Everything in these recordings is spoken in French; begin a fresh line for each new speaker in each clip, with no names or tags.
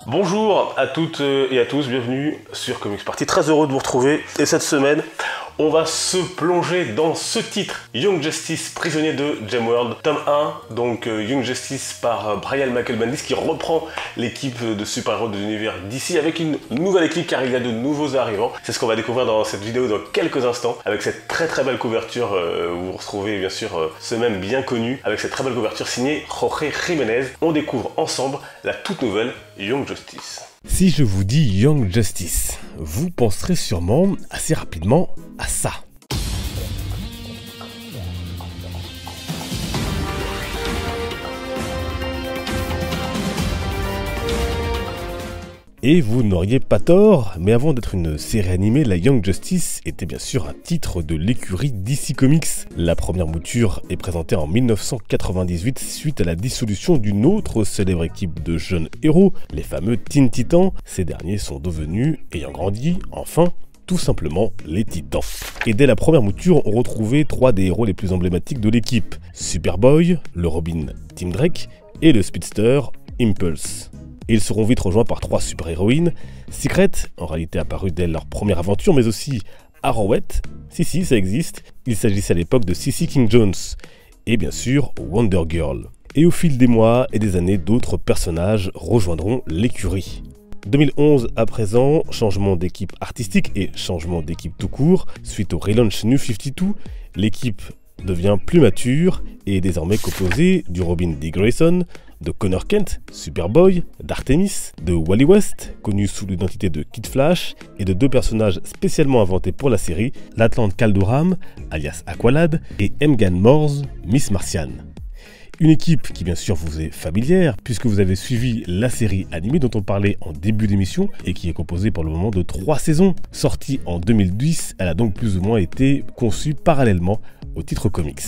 Bonjour à toutes et à tous, bienvenue sur Comics Party, très heureux de vous retrouver et cette semaine on va se plonger dans ce titre, Young Justice, prisonnier de Gemworld, tome 1, donc Young Justice par Brian Michael Bendis qui reprend l'équipe de super-héros de l'univers d'ici avec une nouvelle équipe car il y a de nouveaux arrivants. C'est ce qu'on va découvrir dans cette vidéo dans quelques instants avec cette très belle couverture, où vous retrouvez bien sûr ce même bien connu, avec cette très belle couverture signée Jorge Jiménez. On découvre ensemble la toute nouvelle Young Justice.
Si je vous dis Young Justice, vous penserez sûrement assez rapidement à ça. Et vous n'auriez pas tort, mais avant d'être une série animée, la Young Justice était bien sûr un titre de l'écurie DC Comics. La première mouture est présentée en 1998 suite à la dissolution d'une autre célèbre équipe de jeunes héros, les fameux Teen Titans. Ces derniers sont devenus, ayant grandi, enfin, tout simplement les Titans. Et dès la première mouture, on retrouvait trois des héros les plus emblématiques de l'équipe. Superboy, le Robin Tim Drake et le Speedster Impulse. Et ils seront vite rejoints par trois super-héroïnes, Secret, en réalité apparue dès leur première aventure, mais aussi Arrowhead, si ça existe, il s'agissait à l'époque de CeCe King Jones, et bien sûr Wonder Girl. Et au fil des mois et des années, d'autres personnages rejoindront l'écurie. 2011 à présent, changement d'équipe artistique et changement d'équipe tout court, suite au relaunch New 52, l'équipe devient plus mature et est désormais composée du Robin Dick Grayson, de Connor Kent, Superboy, d'Artemis, de Wally West, connu sous l'identité de Kid Flash, et de deux personnages spécialement inventés pour la série, l'Atlante Caldoram, alias Aqualad, et M'Gan Morse, Miss Martian. Une équipe qui bien sûr vous est familière puisque vous avez suivi la série animée dont on parlait en début d'émission et qui est composée pour le moment de 3 saisons. Sortie en 2010, elle a donc plus ou moins été conçue parallèlement au titre comics.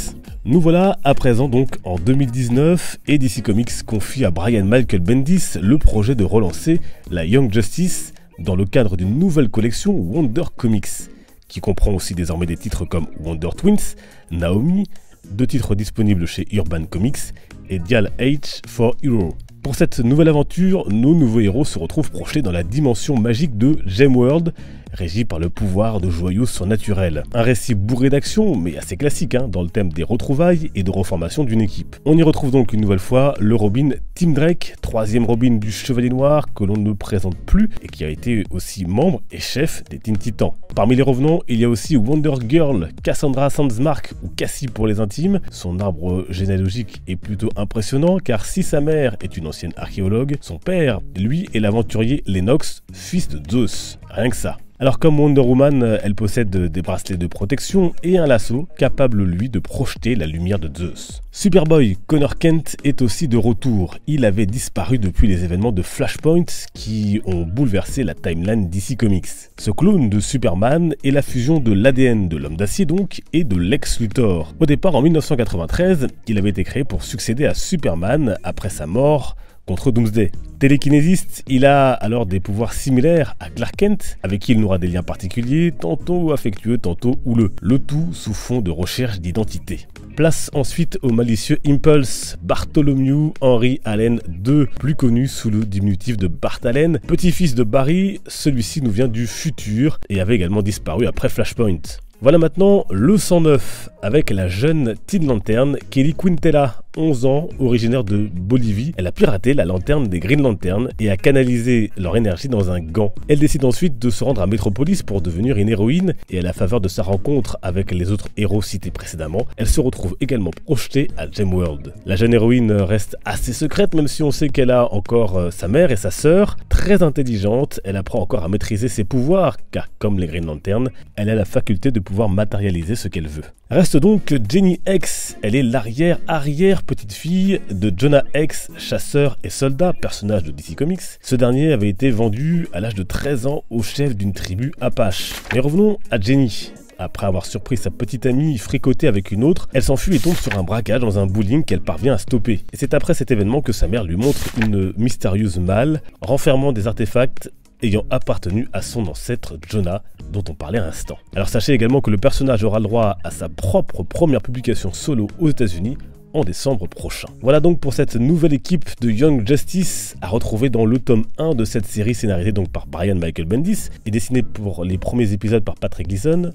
Nous voilà à présent donc en 2019 et DC Comics confie à Brian Michael Bendis le projet de relancer la Young Justice dans le cadre d'une nouvelle collection Wonder Comics qui comprend aussi désormais des titres comme Wonder Twins, Naomi, 2 titres disponibles chez Urban Comics et Dial H for Hero. Pour cette nouvelle aventure, nos nouveaux héros se retrouvent projetés dans la dimension magique de Gemworld, régie par le pouvoir de joyaux surnaturels. Un récit bourré d'action, mais assez classique, dans le thème des retrouvailles et de reformation d'une équipe. On y retrouve donc une nouvelle fois le Robin Tim Drake, 3e Robin du Chevalier Noir que l'on ne présente plus et qui a été aussi membre et chef des Teen Titans. Parmi les revenants, il y a aussi Wonder Girl, Cassandra Sandsmark ou Cassie pour les intimes. Son arbre généalogique est plutôt impressionnant car si sa mère est une ancienne archéologue, son père, lui, est l'aventurier Lennox, fils de Zeus. Rien que ça. Alors comme Wonder Woman, elle possède des bracelets de protection et un lasso capable lui de projeter la lumière de Zeus. Superboy, Connor Kent est aussi de retour. Il avait disparu depuis les événements de Flashpoint qui ont bouleversé la timeline DC Comics. Ce clone de Superman est la fusion de l'ADN de l'homme d'acier donc et de Lex Luthor. Au départ en 1993, il avait été créé pour succéder à Superman après sa mort contre Doomsday. Télékinésiste, il a alors des pouvoirs similaires à Clark Kent, avec qui il n'aura des liens particuliers, tantôt affectueux, tantôt houleux. Le tout sous fond de recherche d'identité. Place ensuite au malicieux Impulse, Bartholomew Henry Allen II, plus connu sous le diminutif de Bart Allen. Petit-fils de Barry, celui-ci nous vient du futur et avait également disparu après Flashpoint. Voilà maintenant le 109 avec la jeune Teen Lantern Kelly Quintela, 11 ans, originaire de Bolivie. Elle a piraté la lanterne des Green Lantern et a canalisé leur énergie dans un gant. Elle décide ensuite de se rendre à Metropolis pour devenir une héroïne et à la faveur de sa rencontre avec les autres héros cités précédemment, elle se retrouve également projetée à Gemworld. La jeune héroïne reste assez secrète même si on sait qu'elle a encore sa mère et sa sœur. Très intelligente, elle apprend encore à maîtriser ses pouvoirs car comme les Green Lantern, elle a la faculté de pouvoir matérialiser ce qu'elle veut. Reste donc Jenny X, elle est l'arrière petite-fille de Jonah X, chasseur et soldat, personnage de DC Comics. Ce dernier avait été vendu à l'âge de 13 ans au chef d'une tribu Apache. Mais revenons à Jenny. Après avoir surpris sa petite amie fricotée avec une autre, elle s'enfuit et tombe sur un braquage dans un bowling qu'elle parvient à stopper. Et c'est après cet événement que sa mère lui montre une mystérieuse malle renfermant des artefacts ayant appartenu à son ancêtre Jonah, dont on parlait à l'instant. Alors sachez également que le personnage aura le droit à sa propre première publication solo aux États-Unis en décembre prochain. Voilà donc pour cette nouvelle équipe de Young Justice à retrouver dans le tome 1 de cette série scénarisée donc par Brian Michael Bendis et dessinée pour les premiers épisodes par Patrick Gleason.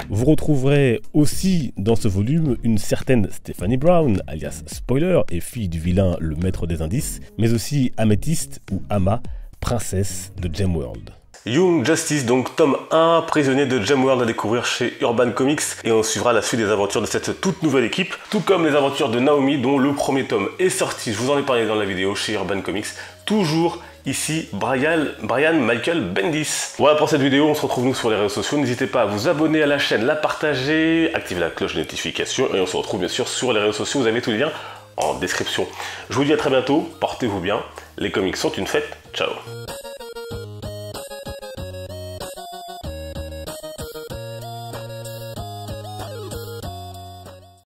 Vous retrouverez aussi dans ce volume une certaine Stephanie Brown, alias Spoiler, et fille du vilain le maître des indices, mais aussi Améthyste ou Ama, princesse de Gemworld.
Young Justice, donc tome 1, prisonnier de Gemworld à découvrir chez Urban Comics, et on suivra la suite des aventures de cette toute nouvelle équipe, tout comme les aventures de Naomi dont le premier tome est sorti, je vous en ai parlé dans la vidéo chez Urban Comics, toujours ici Brian Michael Bendis. Voilà pour cette vidéo, on se retrouve nous sur les réseaux sociaux, n'hésitez pas à vous abonner à la chaîne, la partager, activer la cloche de notification, et on se retrouve bien sûr sur les réseaux sociaux, vous avez tous les liens en description. Je vous dis à très bientôt, portez-vous bien, les comics sont une fête, ciao.